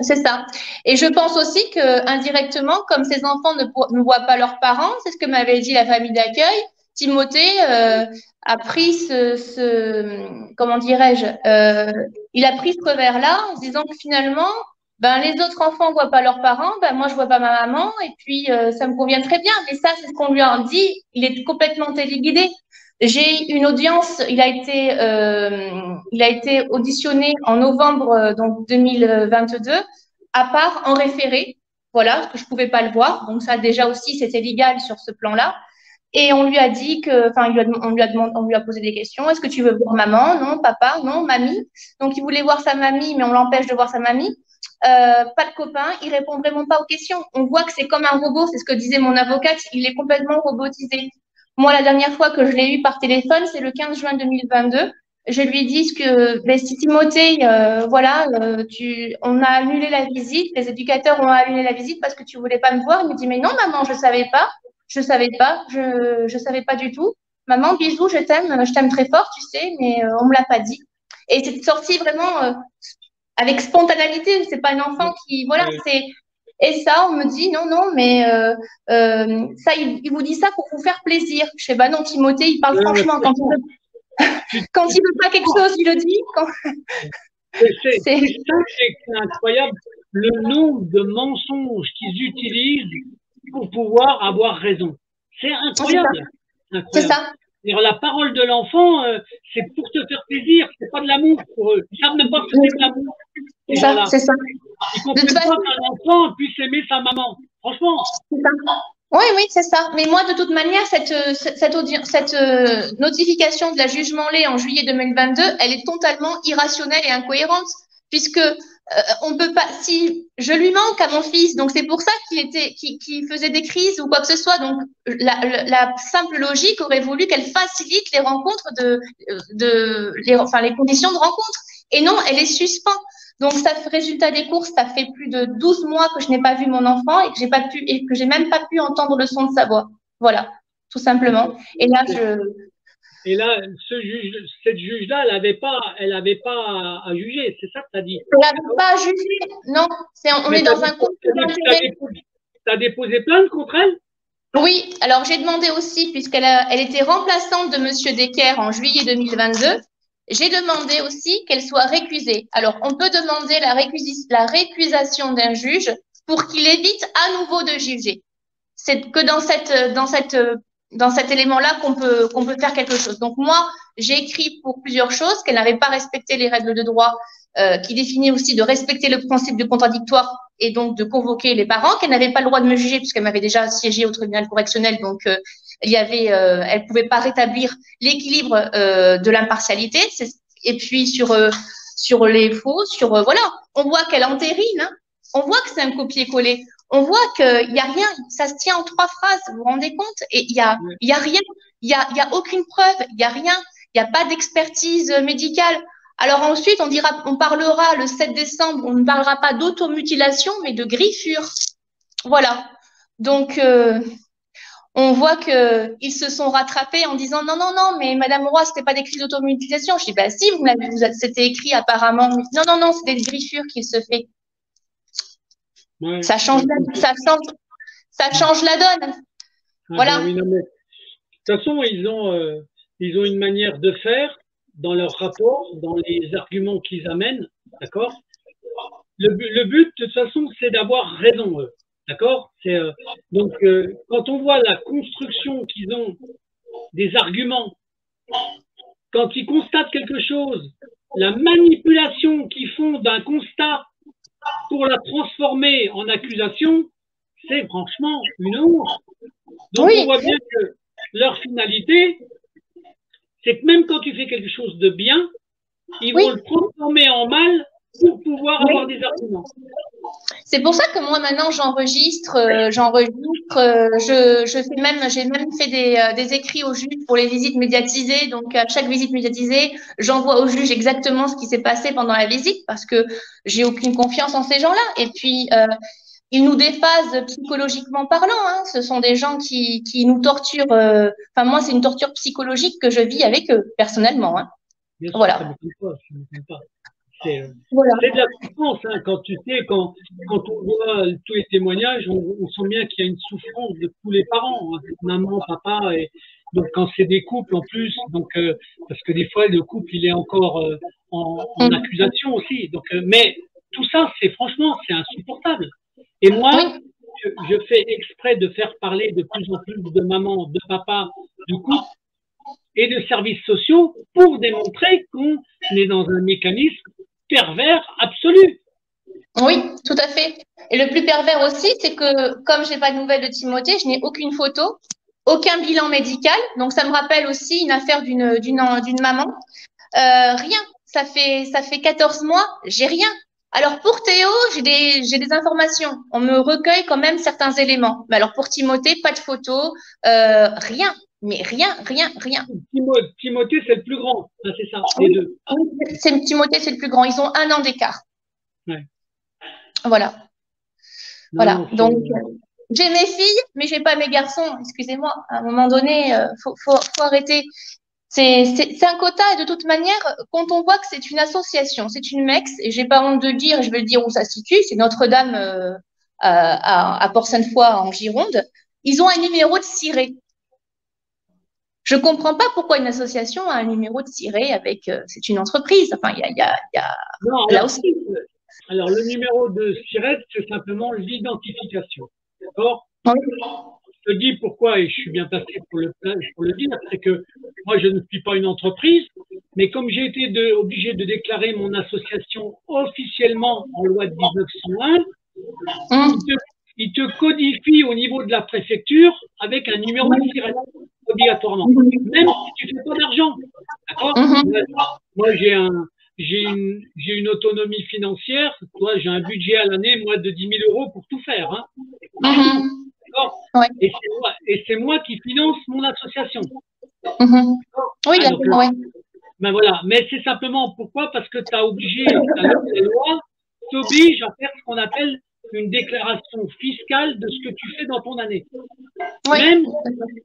S2: C'est ça. Et je pense aussi que indirectement, comme ces enfants ne voient pas leurs parents, c'est ce que m'avait dit la famille d'accueil, Timothée a pris comment dirais-je, il a pris ce revers-là en se disant que finalement, les autres enfants voient pas leurs parents, moi je vois pas ma maman, et puis ça me convient très bien. Mais ça, c'est ce qu'on lui a dit. Il est complètement téléguidé. J'ai une audience, il a été auditionné en novembre donc 2022, à part en référé, voilà, parce que je pouvais pas le voir, donc ça déjà aussi c'était légal sur ce plan-là. Et on lui a dit que, on lui a posé des questions. Est-ce que tu veux voir maman? Non, papa, non, mamie. Donc il voulait voir sa mamie, mais on l'empêche de voir sa mamie. Pas de copain, il répond vraiment pas aux questions. On voit que c'est comme un robot, c'est ce que disait mon avocate, il est complètement robotisé. Moi, la dernière fois que je l'ai eu par téléphone, c'est le 15 juin 2022. je lui dis que ben, si Timothée, voilà, on a annulé la visite, les éducateurs ont annulé la visite parce que tu voulais pas me voir. Il me dit, mais non, maman, je savais pas, je savais pas du tout. Maman, bisous, je t'aime très fort, tu sais, mais on me l'a pas dit. Et c'est sorti vraiment avec spontanéité. C'est pas un enfant qui, voilà, c'est. Et ça, on me dit, non, non, mais ça, il vous dit ça pour vous faire plaisir. Je fais, bah non, Timothée, il parle franchement quand il veut. Quand il veut pas quelque chose, il le dit.
S1: C'est incroyable le nombre de mensonges qu'ils utilisent pour pouvoir avoir raison. C'est incroyable.
S2: C'est ça.
S1: La parole de l'enfant, c'est pour te faire plaisir, c'est pas de l'amour pour eux. Ils savent même pas ce que c'est de l'amour.
S2: C'est ça, c'est ça.
S1: Ils comprennent pas qu'un enfant puisse aimer sa maman. Franchement.
S2: C'est ça. Oui, oui, c'est ça. Mais moi, de toute manière, cette notification de la juge Manlé en juillet 2022, elle est totalement irrationnelle et incohérente, puisque on peut pas. Si je lui manque à mon fils, donc c'est pour ça qu'il faisait des crises ou quoi que ce soit. Donc la simple logique aurait voulu qu'elle facilite les rencontres les conditions de rencontre. Et non, elle les suspend. Donc, résultat des courses, ça fait plus de 12 mois que je n'ai pas vu mon enfant et que j'ai même pas pu entendre le son de sa voix. Voilà, tout simplement. Et là,
S1: cette juge-là, elle avait pas à juger, c'est ça que tu as dit?
S2: Elle n'avait pas à juger, non. On est dans un conflit d'intérêts.
S1: Tu as déposé plainte contre elle?
S2: Oui, alors j'ai demandé aussi, elle était remplaçante de Monsieur Decker en juillet 2022. J'ai demandé aussi qu'elle soit récusée. Alors, on peut demander la récusation d'un juge pour qu'il évite à nouveau de juger. C'est que dans cet élément-là qu'on peut faire quelque chose. Donc, moi, j'ai écrit pour plusieurs choses, qu'elle n'avait pas respecté les règles de droit, qui définit aussi de respecter le principe du contradictoire et donc de convoquer les parents, qu'elle n'avait pas le droit de me juger puisqu'elle m'avait déjà siégé au tribunal correctionnel, donc elle pouvait pas rétablir l'équilibre de l'impartialité. Et puis sur les faux, voilà, on voit qu'elle entérine, hein, on voit que c'est un copier-coller, on voit qu'il y a rien, ça se tient en 3 phrases, vous vous rendez compte? Et il y a rien, il y a aucune preuve, il y a rien, il n'y a pas d'expertise médicale. Alors ensuite, on parlera le 7 décembre, on ne parlera pas d'automutilation, mais de griffure. Voilà. Donc, on voit qu'ils se sont rattrapés en disant non, non, non, mais Madame Roy, c'était pas des crises d'automutilation. Je dis, bah si, c'était écrit apparemment. Non, non, non, c'est des griffures qu'il se fait. Ouais. Ça change la donne. Voilà.
S1: Oui, non, mais, de toute façon, ils ont une manière de faire dans leur rapport, dans les arguments qu'ils amènent, d'accord? Le but, de toute façon, c'est d'avoir raison, eux. D'accord? Donc, quand on voit la construction qu'ils ont des arguments, quand ils constatent quelque chose, la manipulation qu'ils font d'un constat pour la transformer en accusation, c'est franchement une honte. Donc, on voit bien que leur finalité, c'est que même quand tu fais quelque chose de bien, ils vont le transformer en mal pour pouvoir avoir des arguments.
S2: C'est pour ça que moi maintenant j'enregistre, j'ai même fait des écrits au juge pour les visites médiatisées. Donc à chaque visite médiatisée, j'envoie au juge exactement ce qui s'est passé pendant la visite parce que j'ai aucune confiance en ces gens-là. Et puis ils nous déphasent psychologiquement parlant. Hein. Ce sont des gens qui nous torturent. Enfin moi c'est une torture psychologique que je vis avec eux personnellement. Hein.
S1: Bien sûr, voilà. Ça m'étonne pas. C'est de la souffrance, hein, quand on voit tous les témoignages, on sent bien qu'il y a une souffrance de tous les parents, hein, maman, papa, et donc quand c'est des couples en plus, donc parce que des fois le couple il est encore en accusation aussi, donc mais tout ça franchement c'est insupportable. Et moi je fais exprès de faire parler de plus en plus de maman, de papa, de couple et de services sociaux pour démontrer qu'on est dans un mécanisme pervers absolu.
S2: Oui, tout à fait. Et le plus pervers aussi, c'est que comme j'ai pas de nouvelles de Timothée, je n'ai aucune photo, aucun bilan médical. Donc ça me rappelle aussi une affaire d'une maman. Rien. Ça fait 14 mois, j'ai rien. Alors pour Théo, j'ai des informations. On me recueille quand même certains éléments. Mais alors pour Timothée, pas de photo, rien. Mais rien, rien, rien.
S1: Timothée, c'est le plus grand, hein, c'est ça, les
S2: Oui,
S1: deux.
S2: c'est Timothée, c'est le plus grand. Ils ont 1 an d'écart.
S1: Ouais.
S2: Voilà.
S1: Non,
S2: Voilà.
S1: non,
S2: Donc, j'ai mes filles, mais j'ai pas mes garçons. Excusez-moi. À un moment donné, faut arrêter. C'est un quota et de toute manière, quand on voit que c'est une association, c'est une MEX, et j'ai pas honte de le dire, je vais le dire où ça se situe, c'est Notre-Dame à Port-Sainte-Foy en Gironde, ils ont un numéro de ciré. Je comprends pas pourquoi une association a un numéro de ciré avec, c'est une entreprise. Enfin, il y a
S1: non,
S2: là aussi.
S1: alors, le numéro de SIRET, c'est simplement l'identification. D'accord?
S2: Oui.
S1: Je te dis pourquoi, et je suis bien placé pour le dire, c'est que moi, je ne suis pas une entreprise, mais comme j'ai été obligé de déclarer mon association officiellement en loi de 1901, il te codifie au niveau de la préfecture avec un numéro de SIRET, obligatoirement, même si tu ne fais pas d'argent. D'accord? Moi, j'ai une autonomie financière. Toi, j'ai un budget à l'année, moi, de 10 000 euros pour tout faire. Hein. D'accord?
S2: Ouais.
S1: Et c'est moi qui finance mon association.
S2: Oui,
S1: Alors,
S2: d'accord, ouais.
S1: Ben voilà. Mais c'est simplement pourquoi? Parce que tu as obligé, la loi t'oblige à faire ce qu'on appelle une déclaration fiscale de ce que tu fais dans ton année.
S2: Oui.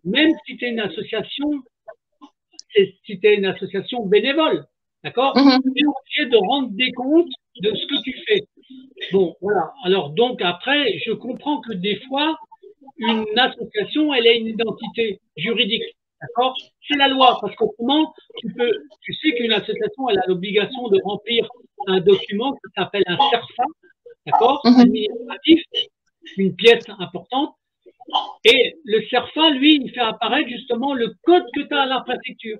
S1: Même si tu es une association, si tu es une association bénévole. D'accord? Tu es obligé de rendre des comptes de ce que tu fais. Bon, voilà. Alors, donc, après, je comprends que des fois, une association, elle a une identité juridique. D'accord? C'est la loi, parce qu'autrement, tu sais qu'une association, elle a l'obligation de remplir un document qui s'appelle un CERFA, d'accord? Administratif, une pièce importante. Et le CERFA, lui, il fait apparaître justement le code que tu as à la préfecture.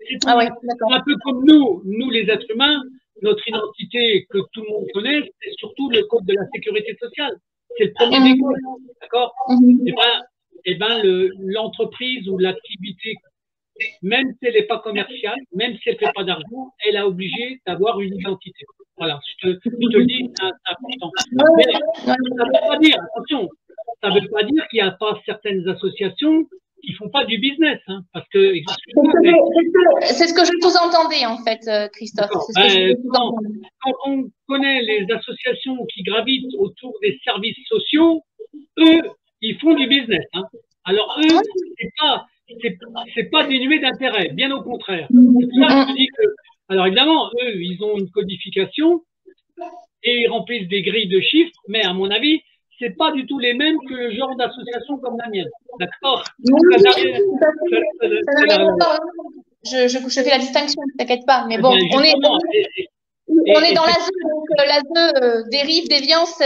S1: C'est un peu comme nous les êtres humains, notre identité que tout le monde connaît, c'est surtout le code de la sécurité sociale. C'est le premier des codes, d'accord? Et ben, l'entreprise ou l'activité, même si elle n'est pas commerciale, même si elle ne fait pas d'argent, elle a obligé d'avoir une identité. Voilà, je te le dis, c'est important. Mais ça ne veut pas dire, attention, ça ne veut pas dire qu'il n'y a pas certaines associations qui ne font pas du business, hein, parce que
S2: c'est ce que je sous-entendais en fait, Christophe.
S1: Quand on connaît les associations qui gravitent autour des services sociaux, eux, ils font du business. Hein. Alors eux, c'est pas dénué d'intérêt, bien au contraire. C'est pour ça que je dis que, alors évidemment, eux, ils ont une codification et ils remplissent des grilles de chiffres, mais à mon avis, c'est pas du tout les mêmes que le genre d'association comme la mienne. D'accord?
S2: Je fais la distinction, ne t'inquiète pas. Mais bon, on est dans l'ASE, donc l'ASE dérive, déviance.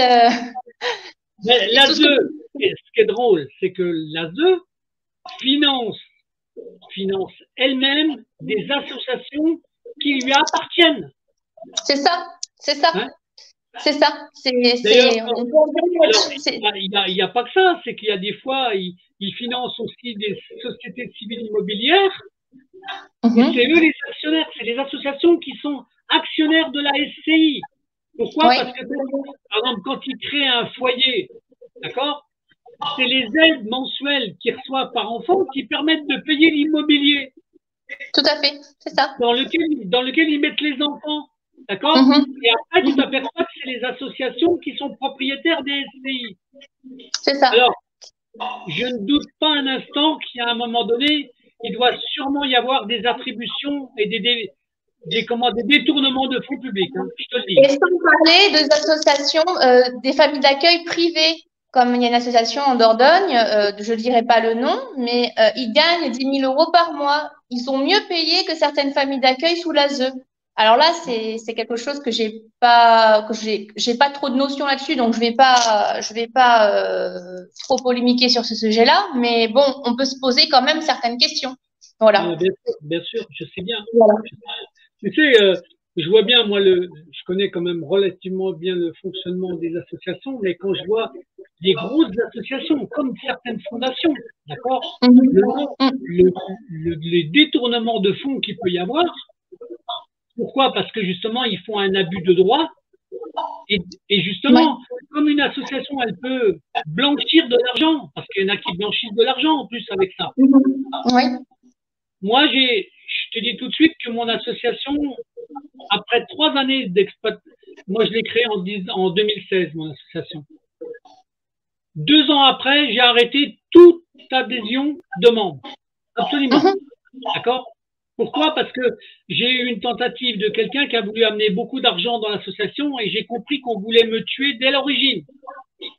S1: L'ASE, ce qui est drôle, c'est que l'ASE finance elle-même des associations qui lui appartiennent.
S2: C'est ça, c'est ça.
S1: Hein?
S2: C'est ça.
S1: Il n'y a pas que ça, c'est qu'il y a des fois, ils financent aussi des sociétés civiles immobilières. Et c'est eux les actionnaires, c'est les associations qui sont actionnaires de la SCI. Pourquoi? Parce que, par exemple, quand ils créent un foyer, d'accord, c'est les aides mensuelles qu'ils reçoivent par enfant qui permettent de payer l'immobilier.
S2: Tout à fait, c'est ça.
S1: Dans lequel ils mettent les enfants. D'accord? Et après, tu t'aperçois que c'est les associations qui sont propriétaires des SCI.
S2: C'est ça.
S1: Alors, je ne doute pas un instant qu'à un moment donné, il doit sûrement y avoir des attributions et des détournements de fonds publics. Hein, je te le dis.
S2: Et sans parler des associations, des familles d'accueil privées, comme il y a une association en Dordogne, je ne dirai pas le nom, mais ils gagnent 10 000 euros par mois. Ils sont mieux payés que certaines familles d'accueil sous l'ASE. Alors là, c'est quelque chose que j'ai pas trop de notions là-dessus, donc je vais pas trop polémiquer sur ce sujet-là. Mais bon, on peut se poser quand même certaines questions. Voilà.
S1: Bien sûr, je sais bien. Voilà. Tu sais, je vois bien, moi, je connais quand même relativement bien le fonctionnement des associations, mais quand je vois des grosses associations, comme certaines fondations, d'accord, les détournements de fonds qu'il peut y avoir, pourquoi? Parce que justement, ils font un abus de droit, Et justement, comme une association, elle peut blanchir de l'argent, parce qu'il y en a qui blanchissent de l'argent en plus avec ça.
S2: Oui.
S1: Moi, je te dis tout de suite que mon association, après 3 années d'exploitation, moi je l'ai créée en 2016, mon association. 2 ans après, j'ai arrêté toute adhésion de membres. Absolument. D'accord? Pourquoi? Parce que j'ai eu une tentative de quelqu'un qui a voulu amener beaucoup d'argent dans l'association et j'ai compris qu'on voulait me tuer dès l'origine.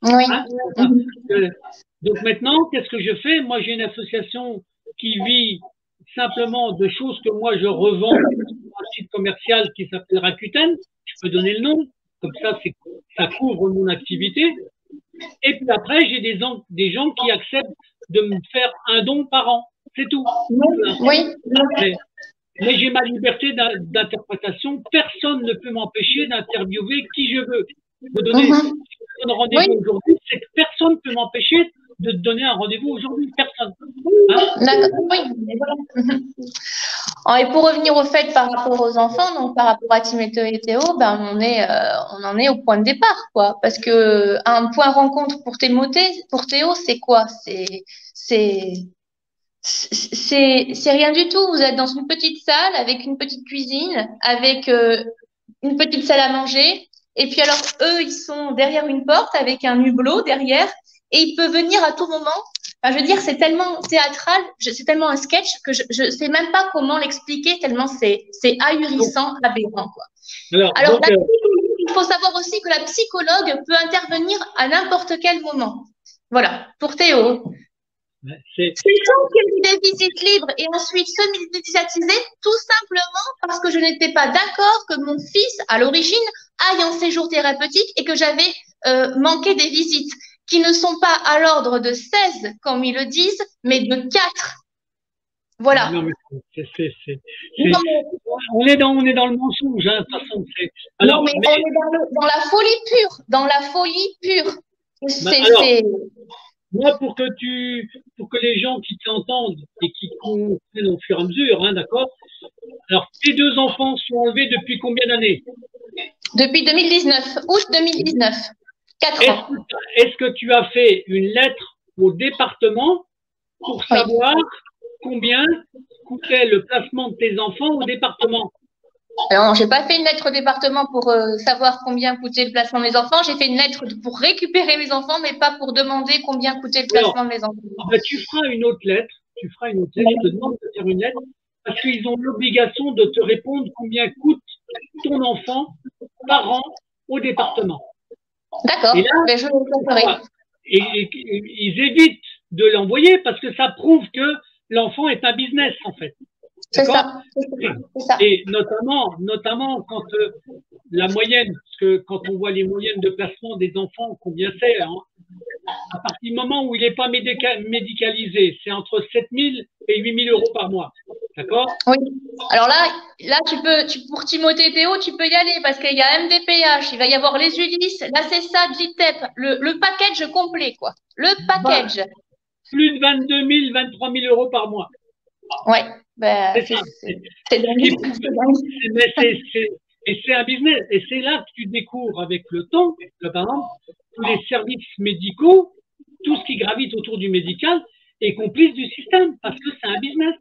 S2: Oui.
S1: Hein? Donc maintenant, qu'est-ce que je fais? Moi, j'ai une association qui vit simplement de choses que moi je revends sur un site commercial qui s'appelle Rakuten. Je peux donner le nom, comme ça couvre mon activité. Et puis après, j'ai des gens qui acceptent de me faire un don par an. C'est tout.
S2: Oui.
S1: Mais j'ai ma liberté d'interprétation. Personne ne peut m'empêcher d'interviewer qui je veux. De donner un rendez-vous aujourd'hui, c'est que personne ne peut m'empêcher de te donner un rendez-vous aujourd'hui. Personne. Hein?
S2: Oui. Et pour revenir au fait par rapport aux enfants, donc par rapport à Timothée et Théo, ben on en est au point de départ, quoi. Parce que un point rencontre pour Théo, c'est quoi? C'est rien du tout. Vous êtes dans une petite salle avec une petite cuisine, avec une petite salle à manger. Et puis alors, eux, ils sont derrière une porte avec un hublot derrière et il peut venir à tout moment. Enfin, je veux dire, c'est tellement théâtral, c'est tellement un sketch que je sais même pas comment l'expliquer tellement c'est ahurissant, aberrant, quoi. Alors, il faut savoir aussi que la psychologue peut intervenir à n'importe quel moment. Voilà, pour Théo. C'est quand qu'il y a eu des visites libres et ensuite semi-médiatisées, tout simplement parce que je n'étais pas d'accord que mon fils, à l'origine, aille en séjour thérapeutique et que j'avais manqué des visites qui ne sont pas à l'ordre de 16, comme ils le disent, mais de 4. Voilà.
S1: Non, mais on est dans le mensonge, hein, de toute façon.
S2: Alors, mais on est dans la folie pure, dans la folie pure.
S1: Moi, pour que les gens qui t'entendent et qui comprennent au fur et à mesure, hein, d'accord. Alors, tes 2 enfants sont enlevés depuis combien d'années?
S2: Depuis 2019, août 2019. 4 ans.
S1: Est-ce que tu as fait une lettre au département pour savoir combien coûtait le placement de tes enfants au département?
S2: Alors, non, j'ai pas fait une lettre au département pour savoir combien coûtait le placement de mes enfants. J'ai fait une lettre pour récupérer mes enfants, mais pas pour demander combien coûtait le placement de mes enfants.
S1: Ben, tu feras une autre lettre. Je te demande de faire une lettre parce qu'ils ont l'obligation de te répondre combien coûte ton enfant par an au département.
S2: D'accord, mais je le ferai.
S1: Et ils évitent de l'envoyer parce que ça prouve que l'enfant est un business, en fait.
S2: C'est ça.
S1: Et notamment quand la moyenne, parce que quand on voit les moyennes de placement des enfants, combien c'est, hein, à partir du moment où il n'est pas médicalisé, c'est entre 7 000 et 8 000 euros par mois. D'accord?
S2: Oui. Alors là, pour Timothée et Théo, tu peux y aller parce qu'il y a MDPH, il va y avoir les Ulysse, la CESA, JTEP, le package complet, quoi. Le package.
S1: Plus de 22 000, 23 000 euros par mois.
S2: Ouais. Ben, c'est
S1: et c'est un business. Et c'est là que tu découvres avec le temps, par exemple, tous les services médicaux, tout ce qui gravite autour du médical est complice du système parce que c'est un business.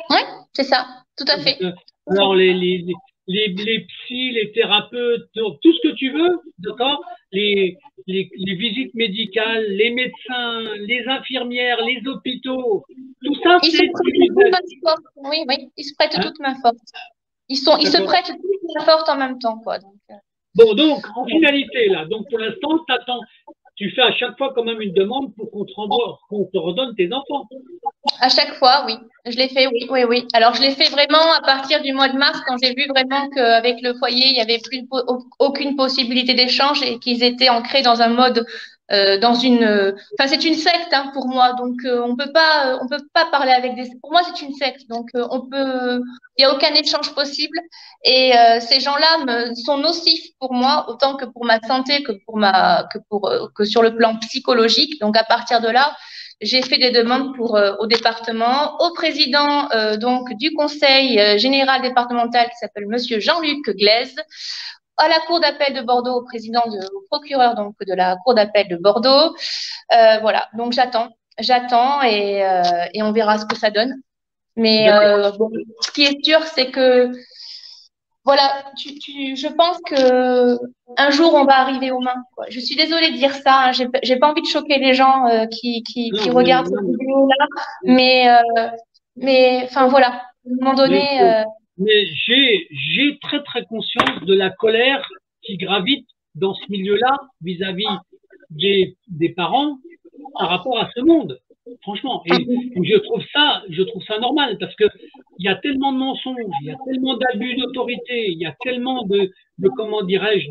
S2: Oui, c'est ça, tout à fait.
S1: Alors, les psys, les thérapeutes, tout ce que tu veux, d'accord, les visites médicales, les médecins, les infirmières, les hôpitaux, tout ça, c'est
S2: oui, ils se prêtent toute main forte. Ils se prêtent toute main forte en même temps, quoi.
S1: Bon, donc, en finalité, là, donc pour l'instant, tu fais à chaque fois quand même une demande pour qu'on te redonne tes enfants.
S2: À chaque fois, oui. Je l'ai fait, oui. Alors, je l'ai fait vraiment à partir du mois de mars, quand j'ai vu vraiment qu'avec le foyer, il n'y avait plus aucune possibilité d'échange et qu'ils étaient ancrés dans un mode, enfin, c'est une secte, hein, pour moi. Donc, on peut pas parler avec pour moi, c'est une secte. Donc, il n'y a aucun échange possible. Et ces gens-là sont nocifs pour moi, autant que pour ma santé, que sur le plan psychologique. Donc, à partir de là, j'ai fait des demandes au département, au président donc du conseil général départemental qui s'appelle Monsieur Jean-Luc Glaise, à la Cour d'appel de Bordeaux, au procureur donc de la Cour d'appel de Bordeaux. Voilà, donc j'attends et on verra ce que ça donne. Mais bon, ce qui est sûr, c'est que voilà, je pense que un jour on va arriver aux mains, quoi. Je suis désolée de dire ça, hein, j'ai pas envie de choquer les gens qui
S1: Non,
S2: regardent cette vidéo-là, mais enfin voilà, à un moment donné.
S1: Mais j'ai très très conscience de la colère qui gravite dans ce milieu-là vis-à-vis des parents par rapport à ce monde, franchement. Et je trouve ça normal parce que il y a tellement de mensonges, il y a tellement d'abus d'autorité, il y a tellement de comment dirais-je,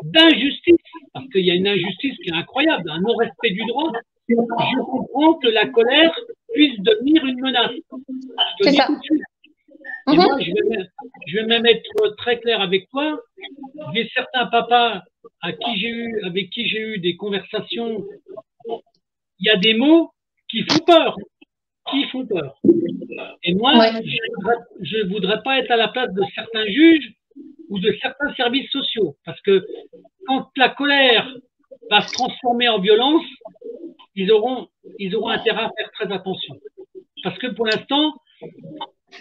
S1: d'injustice, parce qu'il y a une injustice qui est incroyable, un non-respect du droit. Je comprends que la colère puisse devenir une menace. Je te dis tout de suite. Et moi, je vais même être très clair avec toi. J'ai certains papas avec qui j'ai eu des conversations. Il y a des mots qui font peur, Et moi, je voudrais pas être à la place de certains juges ou de certains services sociaux, parce que quand la colère va se transformer en violence, ils auront intérêt à faire très attention, parce que pour l'instant,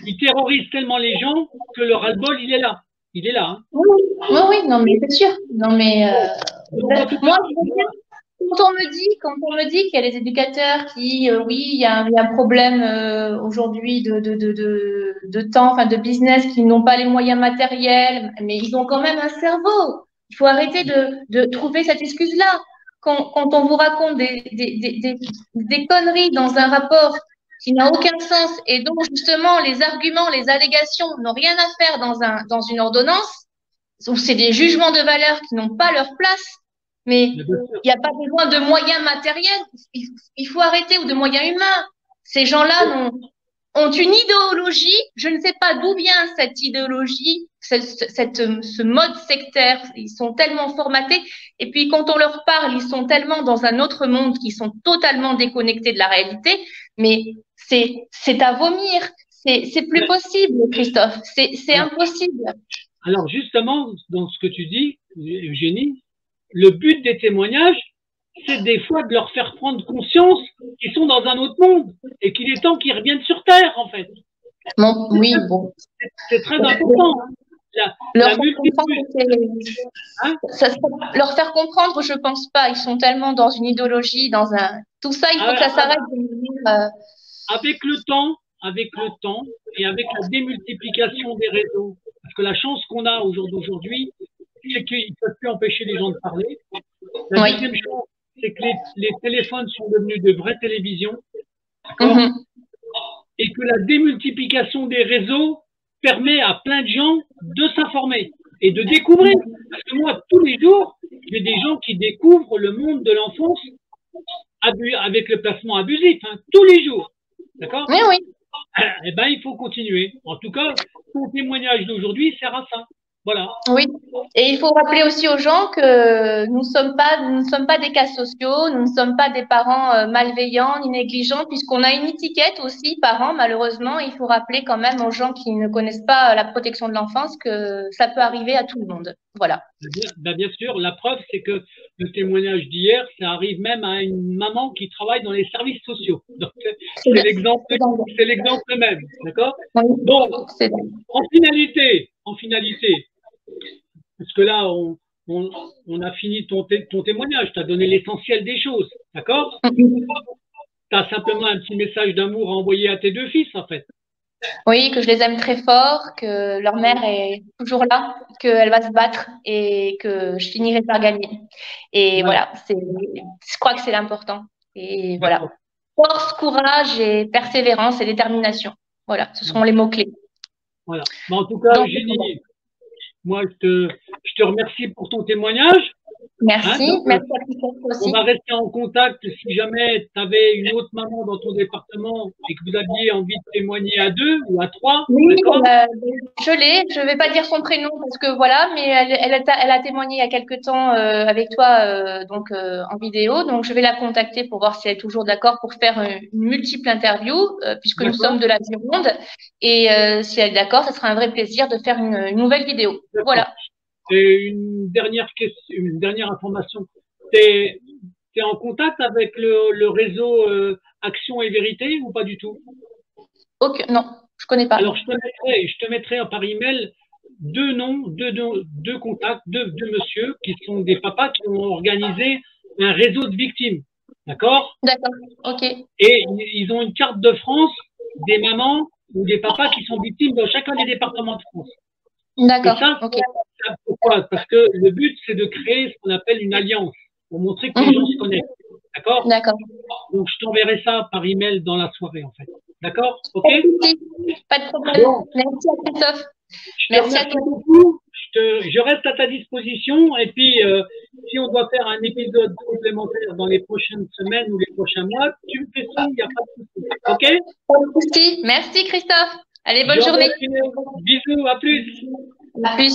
S1: ils terrorisent tellement les gens que le ras-le-bol, il est là. Hein.
S2: Oui, non, mais c'est sûr. Non, mais moi, quand on me dit qu'il y a des éducateurs qui, oui, il y a un problème aujourd'hui de temps, enfin de business, qui n'ont pas les moyens matériels, mais ils ont quand même un cerveau. Il faut arrêter de trouver cette excuse-là. Quand on vous raconte des conneries dans un rapport qui n'a aucun sens et dont justement les arguments, les allégations n'ont rien à faire dans une ordonnance, où c'est des jugements de valeur qui n'ont pas leur place, mais il n'y a pas besoin de moyens matériels, il faut arrêter, ou de moyens humains. Ces gens-là ont une idéologie, je ne sais pas d'où vient cette idéologie, ce mode sectaire, ils sont tellement formatés, et puis quand on leur parle, ils sont tellement dans un autre monde qu'ils sont totalement déconnectés de la réalité, mais c'est à vomir, c'est plus possible, Christophe, c'est impossible.
S1: Alors justement, dans ce que tu dis, Eugénie, le but des témoignages, c'est des fois de leur faire prendre conscience qu'ils sont dans un autre monde et qu'il est temps qu'ils reviennent sur Terre, en fait.
S2: Bon, oui, bon.
S1: C'est très important. Hein.
S2: Leur faire comprendre, je pense pas. Ils sont tellement dans une idéologie, tout ça, il faut que ça s'arrête.
S1: Avec le temps et avec la démultiplication des réseaux, parce que la chance qu'on a aujourd'hui, c'est qu'ils ne peuvent plus empêcher les gens de parler. La deuxième chose, c'est que les téléphones sont devenus de vraies télévisions, et que la démultiplication des réseaux permet à plein de gens de s'informer et de découvrir. Parce que moi, tous les jours, j'ai des gens qui découvrent le monde de l'enfance avec le placement abusif, hein, tous les jours. D'accord ?
S2: Oui.
S1: Eh ben, il faut continuer. En tout cas, ton témoignage d'aujourd'hui sert à ça. Voilà.
S2: Oui. Et il faut rappeler aussi aux gens que nous ne sommes pas des cas sociaux, nous ne sommes pas des parents malveillants ni négligents, puisqu'on a une étiquette aussi, parents, malheureusement. Il faut rappeler quand même aux gens qui ne connaissent pas la protection de l'enfance que ça peut arriver à tout le monde. Voilà.
S1: Bien sûr, la preuve, c'est que le témoignage d'hier, ça arrive même à une maman qui travaille dans les services sociaux. Donc, c'est l'exemple même. D'accord ?
S2: Oui.
S1: Donc, en finalité, parce que là, on a fini ton témoignage, tu as donné l'essentiel des choses, d'accord ? Tu as simplement un petit message d'amour à envoyer à tes deux fils, en fait.
S2: Oui, que je les aime très fort, que leur mère est toujours là, qu'elle va se battre et que je finirai par gagner. Et voilà, je crois que c'est l'important. Et voilà, force, courage et persévérance et détermination. Voilà, ce seront les mots-clés.
S1: Voilà. Mais en tout cas, Eugénie, moi, je te remercie pour ton témoignage.
S2: Merci. Merci à Christophe aussi.
S1: On va rester en contact si jamais tu avais une autre maman dans ton département et que vous aviez envie de témoigner à 2 ou à 3.
S2: Oui, je ne vais pas dire son prénom parce que voilà, mais elle a témoigné il y a quelque temps avec toi en vidéo. Donc, je vais la contacter pour voir si elle est toujours d'accord pour faire une multiple interview puisque nous sommes de la Gironde. Et si elle est d'accord, ce sera un vrai plaisir de faire une nouvelle vidéo. Voilà.
S1: Et une dernière information. T'es en contact avec le réseau Action et Vérité ou pas du tout?
S2: Ok, non, je connais pas.
S1: Alors, je te mettrai par email deux noms, deux contacts, deux messieurs qui sont des papas qui ont organisé un réseau de victimes. D'accord?
S2: D'accord, ok.
S1: Et ils ont une carte de France des mamans ou des papas qui sont victimes dans chacun des départements de France. Et
S2: D'accord,
S1: ça,
S2: ok.
S1: pourquoi? Parce que le but, c'est de créer ce qu'on appelle une alliance pour montrer que les gens se connaissent. D'accord?
S2: D'accord.
S1: Donc, je t'enverrai ça par email dans la soirée, en fait. D'accord? Ok?
S2: Pas de problème.
S1: Bon.
S2: Merci à Christophe.
S1: Je te remercie beaucoup. Je reste à ta disposition. Et puis, si on doit faire un épisode complémentaire dans les prochaines semaines ou les prochains mois, tu me fais signe, il n'y a pas de souci. OK?
S2: Pas de souci. Merci Christophe. Allez, bonne journée.
S1: Bisous, à plus.
S2: À plus.